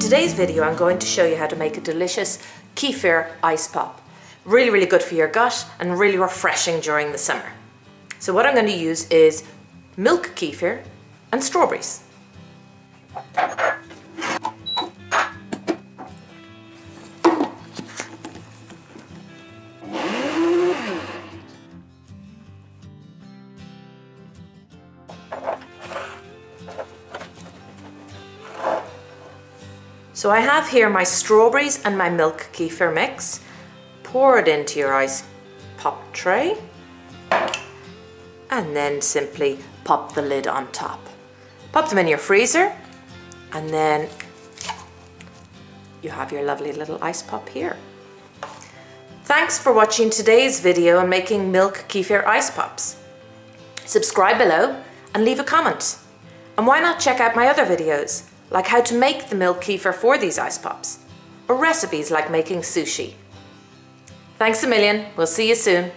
today's video I'm going to show you how to make a delicious kefir ice pop. Really, really good for your gut and really refreshing during the summer. So what I'm going to use is milk kefir and strawberries. So I have here my strawberries and my milk kefir mix. Pour it into your ice pop tray and then simply pop the lid on top. Pop them in your freezer and then you have your lovely little ice pop here. Thanks for watching today's video on making milk kefir ice pops. Subscribe below and leave a comment. And why not check out my other videos, like how to make the milk kefir for these ice pops, or recipes like making sushi. Thanks a million, we'll see you soon.